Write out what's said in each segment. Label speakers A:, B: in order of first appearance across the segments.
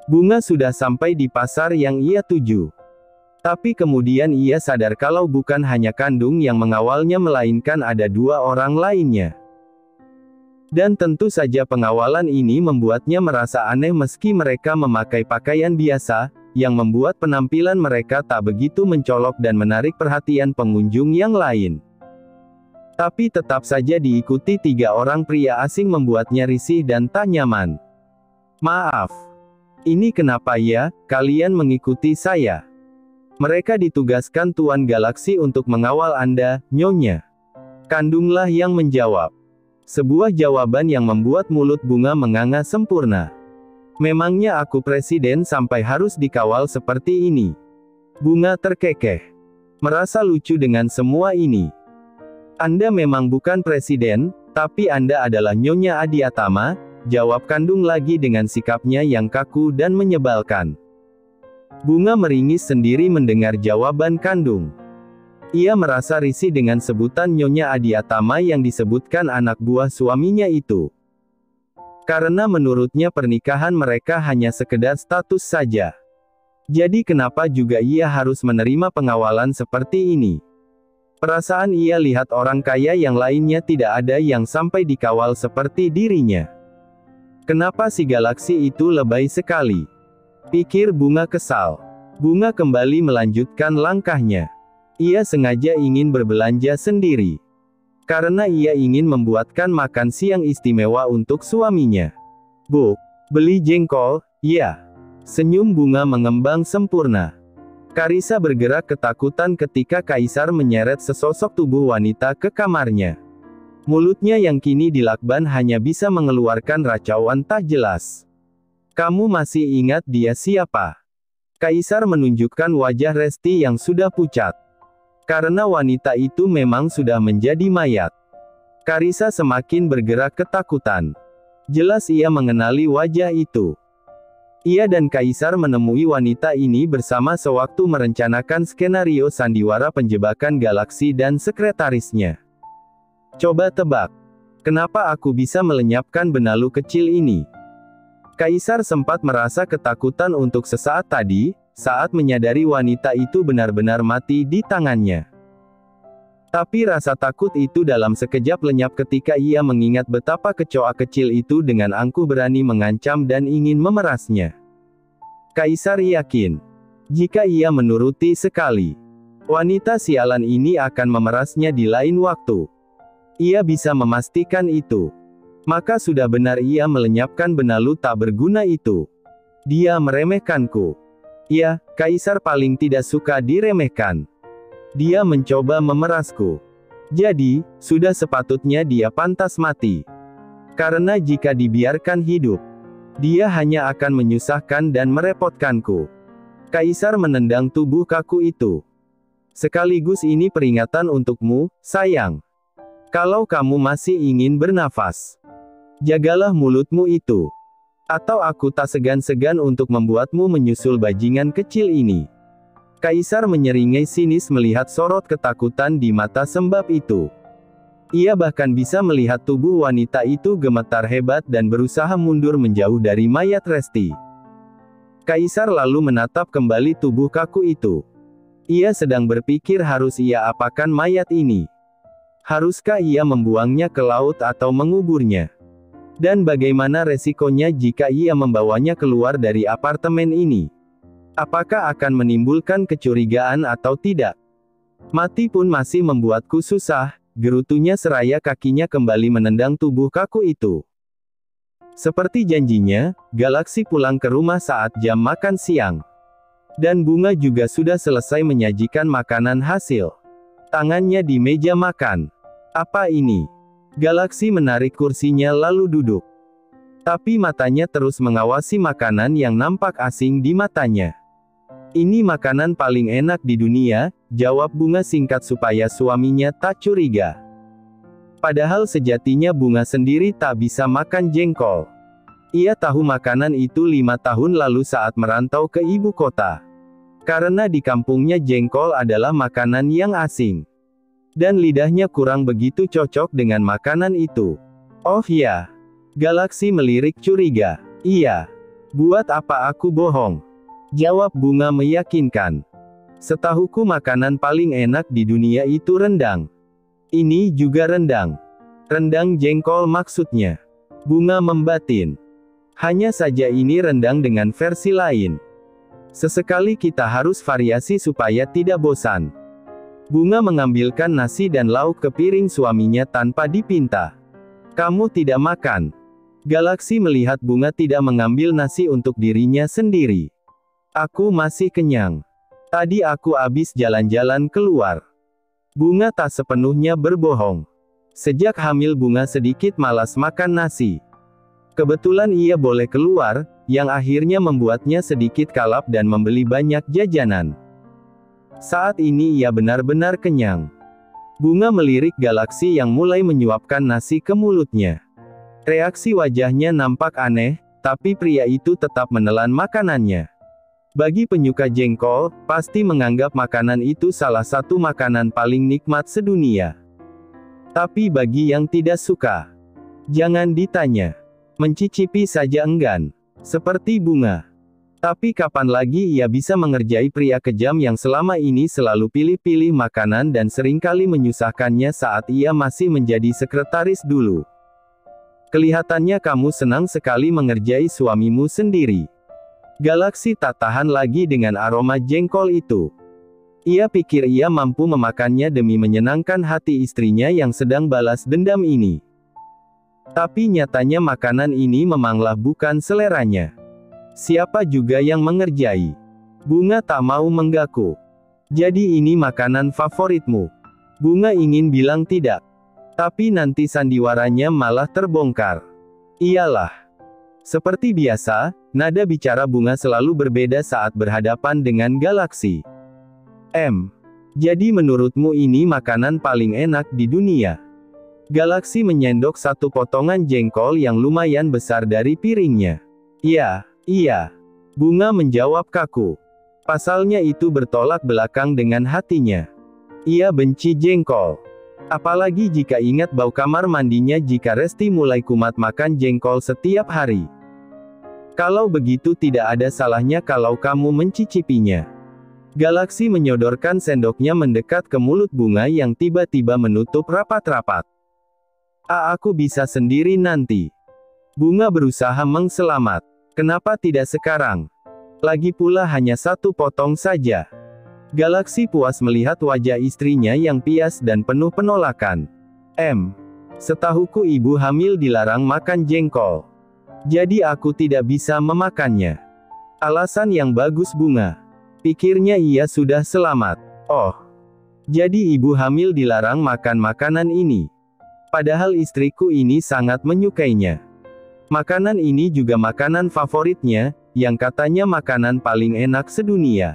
A: Bunga sudah sampai di pasar yang ia tuju. Tapi kemudian ia sadar kalau bukan hanya Kandung yang mengawalnya melainkan ada dua orang lainnya. Dan tentu saja pengawalan ini membuatnya merasa aneh meski mereka memakai pakaian biasa, yang membuat penampilan mereka tak begitu mencolok dan menarik perhatian pengunjung yang lain. Tapi tetap saja diikuti tiga orang pria asing membuatnya risih dan tak nyaman. Maaf. Ini kenapa ya, kalian mengikuti saya? Mereka ditugaskan Tuan Galaksi untuk mengawal Anda, Nyonya. Kandunglah yang menjawab. Sebuah jawaban yang membuat mulut Bunga menganga sempurna. Memangnya aku presiden sampai harus dikawal seperti ini? Bunga terkekeh. Merasa lucu dengan semua ini. Anda memang bukan presiden, tapi Anda adalah Nyonya Adiatama, jawab Kandung lagi dengan sikapnya yang kaku dan menyebalkan. Bunga meringis sendiri mendengar jawaban Kandung. Ia merasa risih dengan sebutan Nyonya Adiatama yang disebutkan anak buah suaminya itu. Karena menurutnya pernikahan mereka hanya sekedar status saja. Jadi kenapa juga ia harus menerima pengawalan seperti ini? Perasaan ia lihat orang kaya yang lainnya tidak ada yang sampai dikawal seperti dirinya. Kenapa si Galaksi itu lebay sekali? Pikir Bunga kesal. Bunga kembali melanjutkan langkahnya. Ia sengaja ingin berbelanja sendiri. Karena ia ingin membuatkan makan siang istimewa untuk suaminya. Bu, beli jengkol, ya. Senyum Bunga mengembang sempurna. Karissa bergerak ketakutan ketika Kaisar menyeret sesosok tubuh wanita ke kamarnya. Mulutnya yang kini dilakban hanya bisa mengeluarkan racauan tak jelas. Kamu masih ingat dia siapa? Kaisar menunjukkan wajah Resti yang sudah pucat. Karena wanita itu memang sudah menjadi mayat. Karissa semakin bergerak ketakutan. Jelas ia mengenali wajah itu. Ia dan Kaisar menemui wanita ini bersama sewaktu merencanakan skenario sandiwara penjebakan Galaksi dan sekretarisnya. Coba tebak. Kenapa aku bisa melenyapkan benalu kecil ini? Kaisar sempat merasa ketakutan untuk sesaat tadi, saat menyadari wanita itu benar-benar mati di tangannya. Tapi rasa takut itu dalam sekejap lenyap ketika ia mengingat betapa kecoa kecil itu dengan angkuh berani mengancam dan ingin memerasnya. Kaisar yakin, jika ia menuruti sekali, wanita sialan ini akan memerasnya di lain waktu. Ia bisa memastikan itu. Maka sudah benar ia melenyapkan benalu tak berguna itu. Dia meremehkanku. Ya, Kaisar paling tidak suka diremehkan. Dia mencoba memerasku. Jadi, sudah sepatutnya dia pantas mati. Karena jika dibiarkan hidup, dia hanya akan menyusahkan dan merepotkanku. Kaisar menendang tubuh kaku itu. Sekaligus ini peringatan untukmu, sayang. Kalau kamu masih ingin bernafas, jagalah mulutmu itu. Atau aku tak segan-segan untuk membuatmu menyusul bajingan kecil ini. Kaisar menyeringai sinis melihat sorot ketakutan di mata Sembab itu. Ia bahkan bisa melihat tubuh wanita itu gemetar hebat dan berusaha mundur menjauh dari mayat Resti. Kaisar lalu menatap kembali tubuh kaku itu. Ia sedang berpikir harus ia apakan mayat ini. Haruskah ia membuangnya ke laut atau menguburnya? Dan bagaimana resikonya jika ia membawanya keluar dari apartemen ini? Apakah akan menimbulkan kecurigaan atau tidak? Mati pun masih membuatku susah, gerutunya seraya kakinya kembali menendang tubuh kaku itu. Seperti janjinya, Galaksi pulang ke rumah saat jam makan siang. Dan Bunga juga sudah selesai menyajikan makanan hasil tangannya di meja makan. Apa ini? Galaksi menarik kursinya lalu duduk. Tapi matanya terus mengawasi makanan yang nampak asing di matanya. Ini makanan paling enak di dunia, jawab Bunga singkat supaya suaminya tak curiga. Padahal sejatinya Bunga sendiri tak bisa makan jengkol. Ia tahu makanan itu 5 tahun lalu saat merantau ke ibu kota. Karena di kampungnya jengkol adalah makanan yang asing. Dan lidahnya kurang begitu cocok dengan makanan itu. Oh ya. Galaksi melirik curiga. Iya. Buat apa aku bohong? Jawab bunga meyakinkan. Setahuku makanan paling enak di dunia itu rendang. Ini juga rendang. Rendang jengkol maksudnya. Bunga membatin. Hanya saja ini rendang dengan versi lain. Sesekali kita harus variasi supaya tidak bosan. Bunga mengambilkan nasi dan lauk ke piring suaminya tanpa dipinta. Kamu tidak makan? Galaksi melihat bunga tidak mengambil nasi untuk dirinya sendiri. Aku masih kenyang. Tadi aku habis jalan-jalan keluar. Bunga tak sepenuhnya berbohong. Sejak hamil bunga sedikit malas makan nasi. Kebetulan ia boleh keluar, yang akhirnya membuatnya sedikit kalap dan membeli banyak jajanan. Saat ini ia benar-benar kenyang. Bunga melirik Galaksi yang mulai menyuapkan nasi ke mulutnya. Reaksi wajahnya nampak aneh, tapi pria itu tetap menelan makanannya. Bagi penyuka jengkol, pasti menganggap makanan itu salah satu makanan paling nikmat sedunia. Tapi bagi yang tidak suka, jangan ditanya. Mencicipi saja enggan. Seperti bunga. Tapi kapan lagi ia bisa mengerjai pria kejam yang selama ini selalu pilih-pilih makanan dan seringkali menyusahkannya saat ia masih menjadi sekretaris dulu. Kelihatannya kamu senang sekali mengerjai suamimu sendiri. Galaksi tak tahan lagi dengan aroma jengkol itu. Ia pikir ia mampu memakannya demi menyenangkan hati istrinya yang sedang balas dendam ini. Tapi nyatanya makanan ini memanglah bukan seleranya. Siapa juga yang mengerjai? Bunga tak mau mengaku. Jadi ini makanan favoritmu? Bunga ingin bilang tidak. Tapi nanti sandiwaranya malah terbongkar. Iyalah. Seperti biasa, nada bicara bunga selalu berbeda saat berhadapan dengan Galaksi. Jadi menurutmu ini makanan paling enak di dunia? Galaksi menyendok satu potongan jengkol yang lumayan besar dari piringnya. Iya. Bunga menjawab kaku. Pasalnya itu bertolak belakang dengan hatinya. Ia benci jengkol. Apalagi jika ingat bau kamar mandinya jika Resti mulai kumat makan jengkol setiap hari. Kalau begitu tidak ada salahnya kalau kamu mencicipinya. Galaksi menyodorkan sendoknya mendekat ke mulut bunga yang tiba-tiba menutup rapat-rapat. Aku bisa sendiri nanti. Bunga berusaha mengselamat. Kenapa tidak sekarang? Lagi pula hanya satu potong saja. Galaksi puas melihat wajah istrinya yang pias dan penuh penolakan. Setahuku ibu hamil dilarang makan jengkol. Jadi aku tidak bisa memakannya. Alasan yang bagus bunga. Pikirnya ia sudah selamat. Oh. Jadi ibu hamil dilarang makan makanan ini. Padahal istriku ini sangat menyukainya. Makanan ini juga makanan favoritnya, yang katanya makanan paling enak sedunia.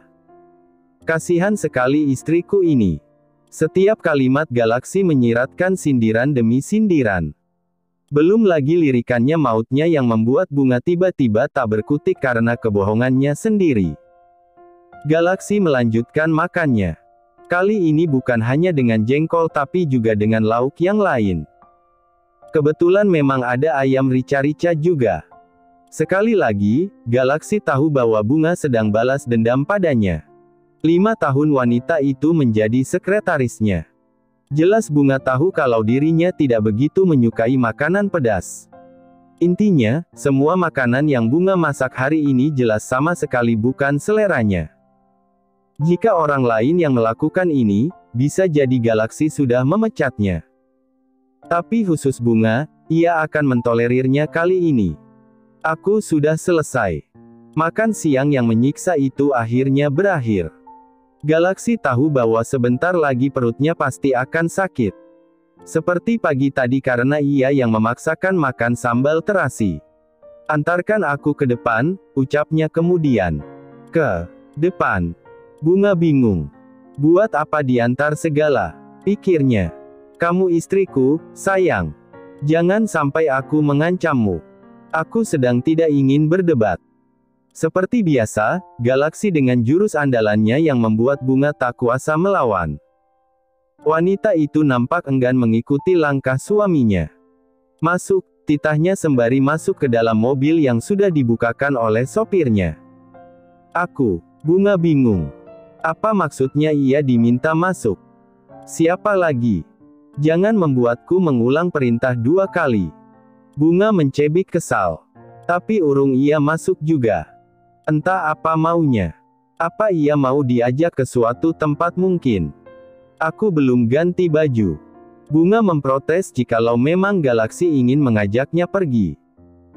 A: Kasihan sekali istriku ini. Setiap kalimat Galaksi menyiratkan sindiran demi sindiran. Belum lagi lirikannya mautnya yang membuat bunga tiba-tiba tak berkutik karena kebohongannya sendiri. Galaksi melanjutkan makannya. Kali ini bukan hanya dengan jengkol tapi juga dengan lauk yang lain. Kebetulan memang ada ayam rica-rica juga. Sekali lagi, Galaksi tahu bahwa bunga sedang balas dendam padanya. 5 tahun wanita itu menjadi sekretarisnya. Jelas bunga tahu kalau dirinya tidak begitu menyukai makanan pedas. Intinya, semua makanan yang bunga masak hari ini jelas sama sekali bukan seleranya. Jika orang lain yang melakukan ini, bisa jadi Galaksi sudah memecatnya. Tapi khusus bunga, ia akan mentolerirnya kali ini. Aku sudah selesai. Makan siang yang menyiksa itu akhirnya berakhir. Galaksi tahu bahwa sebentar lagi perutnya pasti akan sakit. Seperti pagi tadi karena ia yang memaksakan makan sambal terasi. Antarkan aku ke depan, ucapnya kemudian. Ke depan. Bunga bingung. Buat apa diantar segala? Pikirnya. Kamu istriku, sayang. Jangan sampai aku mengancammu. Aku sedang tidak ingin berdebat. Seperti biasa, Galaksi dengan jurus andalannya yang membuat bunga tak kuasa melawan. Wanita itu nampak enggan mengikuti langkah suaminya. Masuk, titahnya sembari masuk ke dalam mobil yang sudah dibukakan oleh sopirnya. Bunga bingung. Apa maksudnya ia diminta masuk? Siapa lagi? Jangan membuatku mengulang perintah 2 kali. Bunga mencebik kesal. Tapi urung ia masuk juga. Entah apa maunya. Apa ia mau diajak ke suatu tempat mungkin? Aku belum ganti baju. Bunga memprotes jikalau memang Galaksi ingin mengajaknya pergi.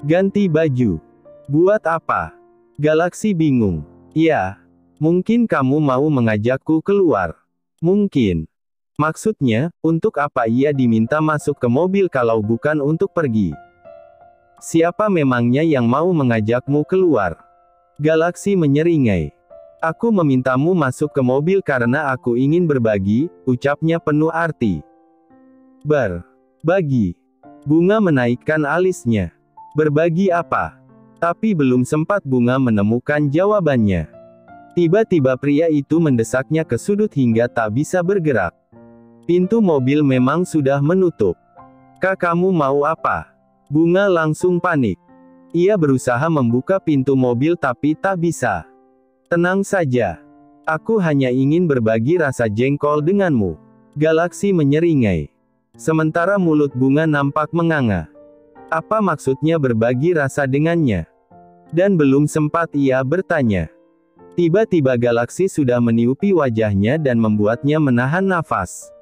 A: Ganti baju? Buat apa? Galaksi bingung. Ya, mungkin kamu mau mengajakku keluar. Mungkin. Maksudnya, untuk apa ia diminta masuk ke mobil kalau bukan untuk pergi? Siapa memangnya yang mau mengajakmu keluar? Galaksi menyeringai. Aku memintamu masuk ke mobil karena aku ingin berbagi, ucapnya penuh arti. Berbagi. Bunga menaikkan alisnya. Berbagi apa? Tapi belum sempat Bunga menemukan jawabannya. Tiba-tiba pria itu mendesaknya ke sudut hingga tak bisa bergerak. Pintu mobil memang sudah menutup. Kak, kamu mau apa? Bunga langsung panik. Ia berusaha membuka pintu mobil tapi tak bisa. Tenang saja. Aku hanya ingin berbagi rasa jengkol denganmu. Galaksi menyeringai. Sementara mulut Bunga nampak menganga. Apa maksudnya berbagi rasa dengannya? Dan belum sempat ia bertanya. Tiba-tiba Galaksi sudah meniupi wajahnya dan membuatnya menahan nafas.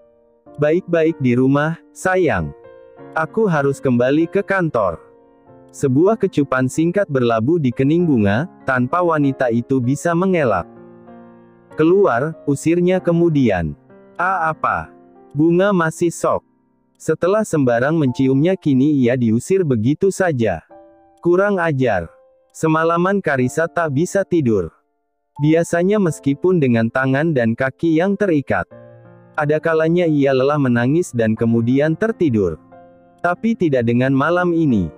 A: Baik-baik di rumah, sayang. Aku harus kembali ke kantor. Sebuah kecupan singkat berlabuh di kening Bunga, tanpa wanita itu bisa mengelak. Keluar, usirnya kemudian. Apa? Bunga masih shock. Setelah sembarang menciumnya kini ia diusir begitu saja. Kurang ajar. Semalaman Karissa tak bisa tidur. Biasanya meskipun dengan tangan dan kaki yang terikat. Ada kalanya ia lelah menangis dan kemudian tertidur. Tapi tidak dengan malam ini.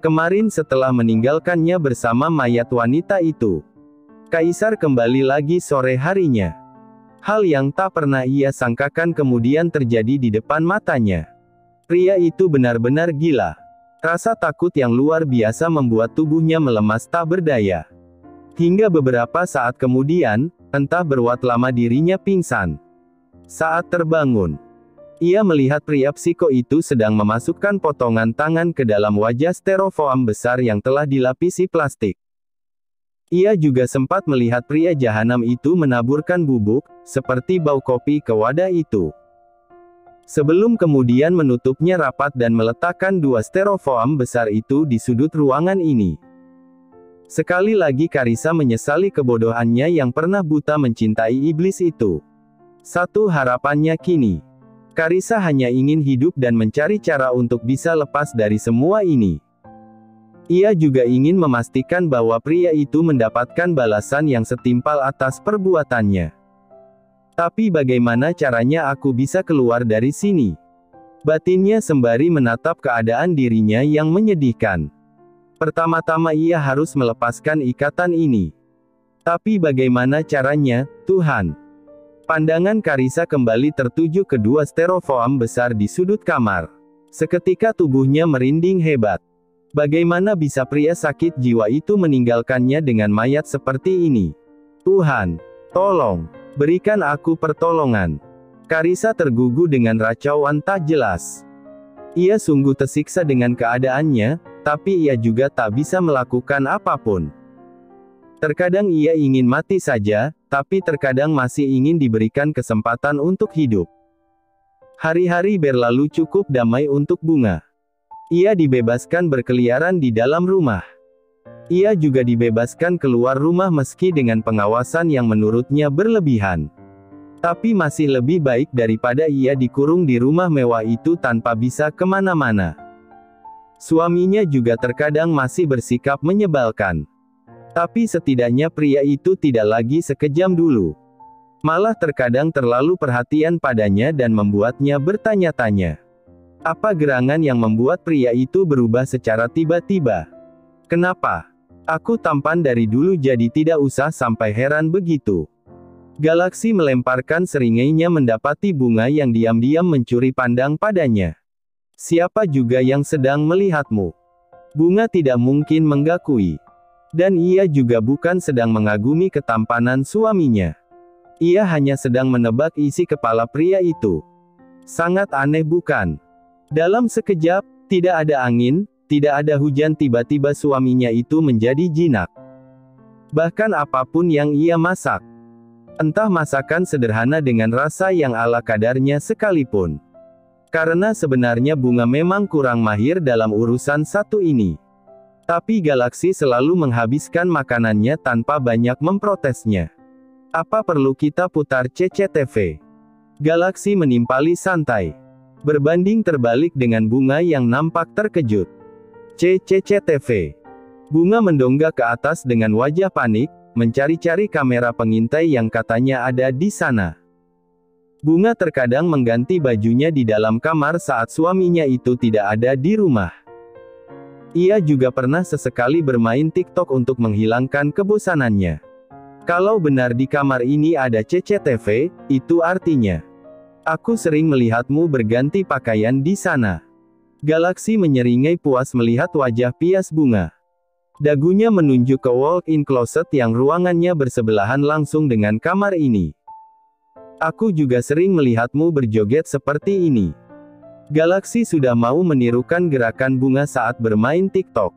A: Kemarin setelah meninggalkannya bersama mayat wanita itu. Kaisar kembali lagi sore harinya. Hal yang tak pernah ia sangkakan kemudian terjadi di depan matanya. Pria itu benar-benar gila. Rasa takut yang luar biasa membuat tubuhnya melemas tak berdaya. Hingga beberapa saat kemudian, entah berapa lama dirinya pingsan. Saat terbangun, ia melihat pria psiko itu sedang memasukkan potongan tangan ke dalam wajah styrofoam besar yang telah dilapisi plastik. Ia juga sempat melihat pria jahanam itu menaburkan bubuk, seperti bau kopi ke wadah itu. Sebelum kemudian menutupnya rapat dan meletakkan 2 styrofoam besar itu di sudut ruangan ini. Sekali lagi Karissa menyesali kebodohannya yang pernah buta mencintai iblis itu. Satu harapannya kini. Karissa hanya ingin hidup dan mencari cara untuk bisa lepas dari semua ini. Ia juga ingin memastikan bahwa pria itu mendapatkan balasan yang setimpal atas perbuatannya. Tapi bagaimana caranya aku bisa keluar dari sini? Batinnya sembari menatap keadaan dirinya yang menyedihkan. Pertama-tama ia harus melepaskan ikatan ini. Tapi bagaimana caranya, Tuhan? Pandangan Karissa kembali tertuju ke 2 styrofoam besar di sudut kamar. Seketika tubuhnya merinding hebat. Bagaimana bisa pria sakit jiwa itu meninggalkannya dengan mayat seperti ini? Tuhan, tolong, berikan aku pertolongan. Karissa tergugu dengan racauan tak jelas. Ia sungguh tersiksa dengan keadaannya, tapi ia juga tak bisa melakukan apapun. Terkadang ia ingin mati saja, tapi terkadang masih ingin diberikan kesempatan untuk hidup. Hari-hari berlalu cukup damai untuk Bunga. Ia dibebaskan berkeliaran di dalam rumah. Ia juga dibebaskan keluar rumah meski dengan pengawasan yang menurutnya berlebihan. Tapi masih lebih baik daripada ia dikurung di rumah mewah itu tanpa bisa kemana-mana. Suaminya juga terkadang masih bersikap menyebalkan. Tapi setidaknya pria itu tidak lagi sekejam dulu. Malah terkadang terlalu perhatian padanya dan membuatnya bertanya-tanya. Apa gerangan yang membuat pria itu berubah secara tiba-tiba? Kenapa? Aku tampan dari dulu jadi tidak usah sampai heran begitu. Galaksi melemparkan seringainya mendapati Bunga yang diam-diam mencuri pandang padanya. Siapa juga yang sedang melihatmu? Bunga tidak mungkin menggakui. Dan ia juga bukan sedang mengagumi ketampanan suaminya. Ia hanya sedang menebak isi kepala pria itu. Sangat aneh bukan? Dalam sekejap, tidak ada angin, tidak ada hujan, tiba-tiba suaminya itu menjadi jinak. Bahkan apapun yang ia masak, entah masakan sederhana dengan rasa yang ala kadarnya sekalipun. Karena sebenarnya Bunga memang kurang mahir dalam urusan satu ini. Tapi Galaksi selalu menghabiskan makanannya tanpa banyak memprotesnya. Apa perlu kita putar CCTV? Galaksi menimpali santai. Berbanding terbalik dengan Bunga yang nampak terkejut. CCTV. Bunga mendongak ke atas dengan wajah panik, mencari-cari kamera pengintai yang katanya ada di sana. Bunga terkadang mengganti bajunya di dalam kamar saat suaminya itu tidak ada di rumah. Ia juga pernah sesekali bermain TikTok untuk menghilangkan kebosanannya. Kalau benar di kamar ini ada CCTV, itu artinya aku sering melihatmu berganti pakaian di sana. Galaksi menyeringai puas melihat wajah pias Bunga. Dagunya menunjuk ke walk-in closet yang ruangannya bersebelahan langsung dengan kamar ini. Aku juga sering melihatmu berjoget seperti ini. Galaksi sudah mau menirukan gerakan Bunga saat bermain TikTok.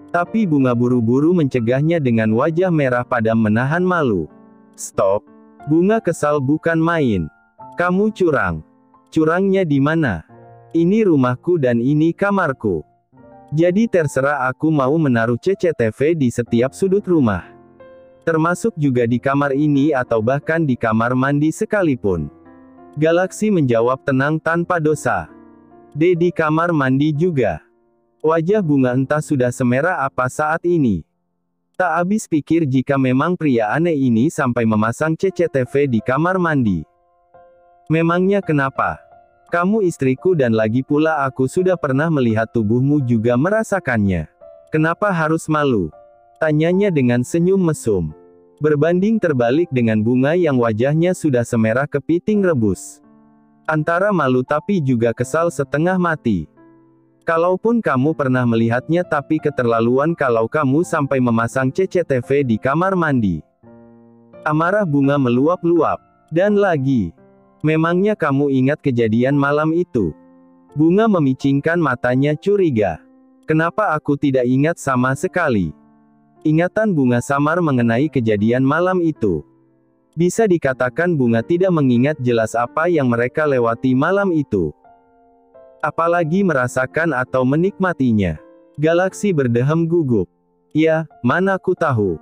A: Tapi Bunga buru-buru mencegahnya dengan wajah merah padam menahan malu. Stop. Bunga kesal bukan main. Kamu curang. Curangnya di mana? Ini rumahku dan ini kamarku. Jadi terserah aku mau menaruh CCTV di setiap sudut rumah. Termasuk juga di kamar ini atau bahkan di kamar mandi sekalipun. Galaksi menjawab tenang tanpa dosa. Di kamar mandi juga. Wajah Bunga entah sudah semerah apa saat ini. Tak habis pikir jika memang pria aneh ini sampai memasang CCTV di kamar mandi. Memangnya kenapa? Kamu istriku dan lagi pula aku sudah pernah melihat tubuhmu juga merasakannya. Kenapa harus malu? Tanyanya dengan senyum mesum. Berbanding terbalik dengan Bunga yang wajahnya sudah semerah kepiting rebus. Antara malu tapi juga kesal setengah mati. Kalaupun kamu pernah melihatnya tapi keterlaluan kalau kamu sampai memasang CCTV di kamar mandi. Amarah Bunga meluap-luap. Dan lagi. Memangnya kamu ingat kejadian malam itu? Bunga memicingkan matanya curiga. Kenapa aku tidak ingat sama sekali? Ingatan Bunga samar mengenai kejadian malam itu. Bisa dikatakan Bunga tidak mengingat jelas apa yang mereka lewati malam itu. Apalagi merasakan atau menikmatinya. Galaksi berdehem gugup. Ya, mana ku tahu.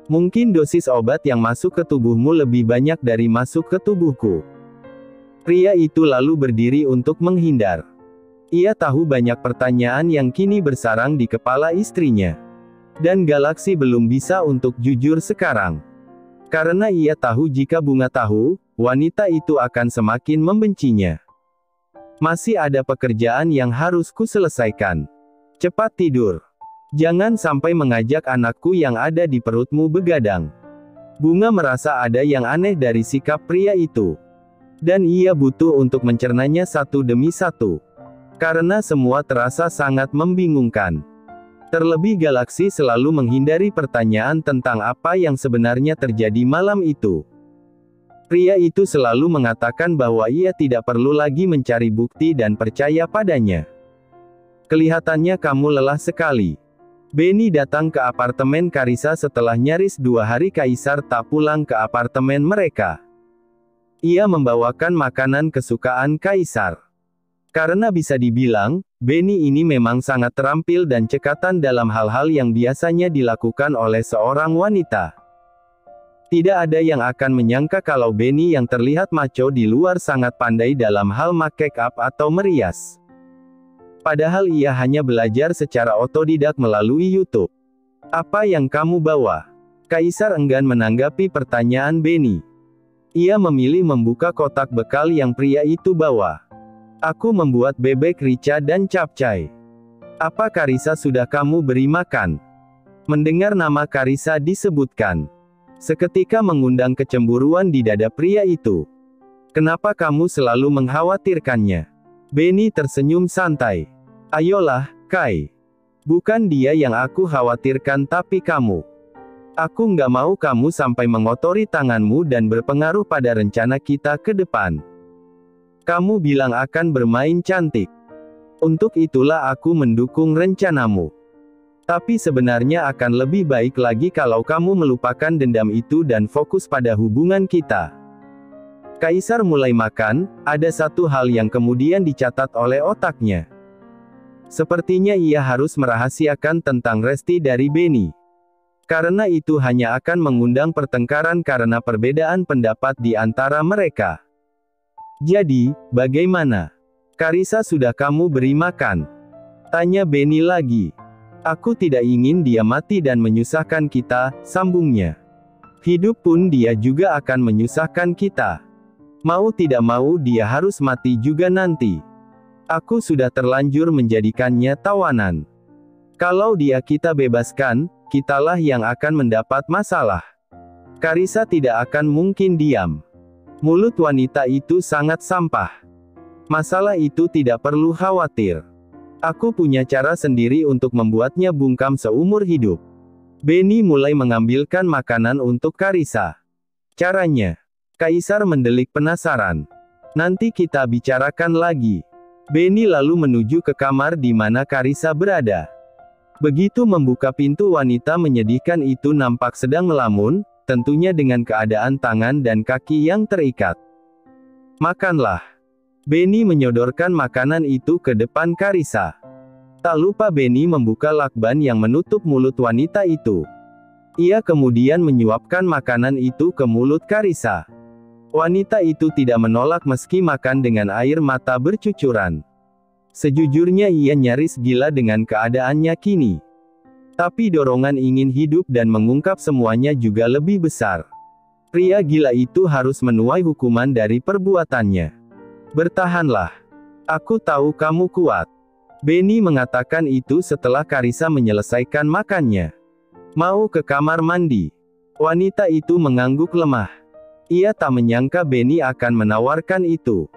A: Mungkin dosis obat yang masuk ke tubuhmu lebih banyak dari masuk ke tubuhku. Pria itu lalu berdiri untuk menghindar. Ia tahu banyak pertanyaan yang kini bersarang di kepala istrinya. Dan Galaksi belum bisa untuk jujur sekarang. Karena ia tahu jika Bunga tahu, wanita itu akan semakin membencinya. Masih ada pekerjaan yang harus ku selesaikan. Cepat tidur. Jangan sampai mengajak anakku yang ada di perutmu begadang. Bunga merasa ada yang aneh dari sikap pria itu. Dan ia butuh untuk mencernanya satu demi satu. Karena semua terasa sangat membingungkan. Terlebih Galaksi selalu menghindari pertanyaan tentang apa yang sebenarnya terjadi malam itu. Pria itu selalu mengatakan bahwa ia tidak perlu lagi mencari bukti dan percaya padanya. Kelihatannya kamu lelah sekali. Benny datang ke apartemen Karissa setelah nyaris 2 hari Kaisar tak pulang ke apartemen mereka. Ia membawakan makanan kesukaan Kaisar. Karena bisa dibilang, Benny ini memang sangat terampil dan cekatan dalam hal-hal yang biasanya dilakukan oleh seorang wanita. Tidak ada yang akan menyangka kalau Benny yang terlihat macho di luar sangat pandai dalam hal make up atau merias. Padahal ia hanya belajar secara otodidak melalui YouTube. Apa yang kamu bawa? Kaisar enggan menanggapi pertanyaan Benny. Ia memilih membuka kotak bekal yang pria itu bawa. Aku membuat bebek rica dan capcay. Apa Karissa sudah kamu beri makan? Mendengar nama Karissa disebutkan. Seketika mengundang kecemburuan di dada pria itu. Kenapa kamu selalu mengkhawatirkannya? Benny tersenyum santai. Ayolah, Kai. Bukan dia yang aku khawatirkan tapi kamu. Aku nggak mau kamu sampai mengotori tanganmu dan berpengaruh pada rencana kita ke depan. Kamu bilang akan bermain cantik. Untuk itulah aku mendukung rencanamu. Tapi sebenarnya akan lebih baik lagi kalau kamu melupakan dendam itu dan fokus pada hubungan kita. Kaisar mulai makan, ada satu hal yang kemudian dicatat oleh otaknya. Sepertinya ia harus merahasiakan tentang Resti dari Benny. Karena itu hanya akan mengundang pertengkaran karena perbedaan pendapat di antara mereka. Jadi, bagaimana? Carissa sudah kamu beri makan? Tanya Benny lagi. Aku tidak ingin dia mati dan menyusahkan kita, sambungnya. Hidup pun dia juga akan menyusahkan kita. Mau tidak mau dia harus mati juga nanti. Aku sudah terlanjur menjadikannya tawanan. Kalau dia kita bebaskan, kitalah yang akan mendapat masalah. Carissa tidak akan mungkin diam. Mulut wanita itu sangat sampah. Masalah itu tidak perlu khawatir. Aku punya cara sendiri untuk membuatnya bungkam seumur hidup. Benny mulai mengambilkan makanan untuk Carissa. Caranya. Kaisar mendelik penasaran. Nanti kita bicarakan lagi. Benny lalu menuju ke kamar di mana Carissa berada. Begitu membuka pintu, wanita menyedihkan itu nampak sedang melamun, tentunya dengan keadaan tangan dan kaki yang terikat. Makanlah. Benny menyodorkan makanan itu ke depan Carissa. Tak lupa Benny membuka lakban yang menutup mulut wanita itu. Ia kemudian menyuapkan makanan itu ke mulut Carissa. Wanita itu tidak menolak meski makan dengan air mata bercucuran. Sejujurnya ia nyaris gila dengan keadaannya kini. Tapi dorongan ingin hidup dan mengungkap semuanya juga lebih besar. Pria gila itu harus menuai hukuman dari perbuatannya. Bertahanlah. Aku tahu kamu kuat. Benny mengatakan itu setelah Carissa menyelesaikan makannya. Mau ke kamar mandi. Wanita itu mengangguk lemah. Ia tak menyangka Benny akan menawarkan itu.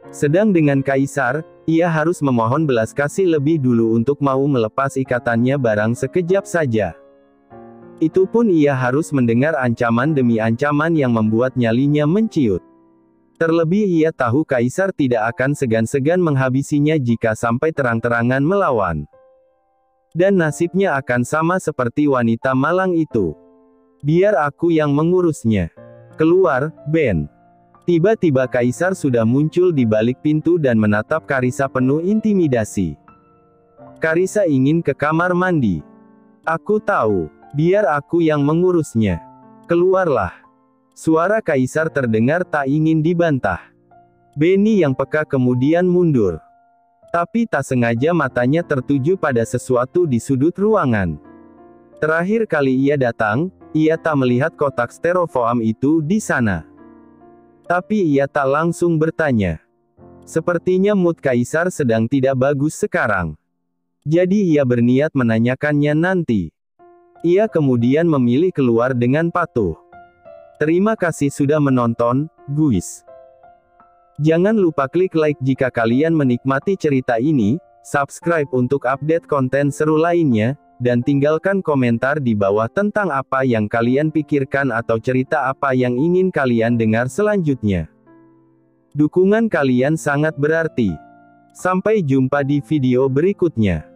A: Sedang dengan Kaisar, ia harus memohon belas kasih lebih dulu untuk mau melepas ikatannya barang sekejap saja. Itu pun ia harus mendengar ancaman demi ancaman yang membuat nyalinya menciut. Terlebih ia tahu Kaisar tidak akan segan-segan menghabisinya jika sampai terang-terangan melawan. Dan nasibnya akan sama seperti wanita malang itu. Biar aku yang mengurusnya. Keluar, Ben. Tiba-tiba Kaisar sudah muncul di balik pintu dan menatap Carissa penuh intimidasi. Carissa ingin ke kamar mandi. Aku tahu. Biar aku yang mengurusnya. Keluarlah. Suara Kaisar terdengar tak ingin dibantah. Benny yang peka kemudian mundur. Tapi tak sengaja matanya tertuju pada sesuatu di sudut ruangan. Terakhir kali ia datang, ia tak melihat kotak styrofoam itu di sana. Tapi ia tak langsung bertanya. Sepertinya mood Kaisar sedang tidak bagus sekarang. Jadi ia berniat menanyakannya nanti. Ia kemudian memilih keluar dengan patuh. Terima kasih sudah menonton, guys. Jangan lupa klik like jika kalian menikmati cerita ini, subscribe untuk update konten seru lainnya, dan tinggalkan komentar di bawah tentang apa yang kalian pikirkan atau cerita apa yang ingin kalian dengar selanjutnya. Dukungan kalian sangat berarti. Sampai jumpa di video berikutnya.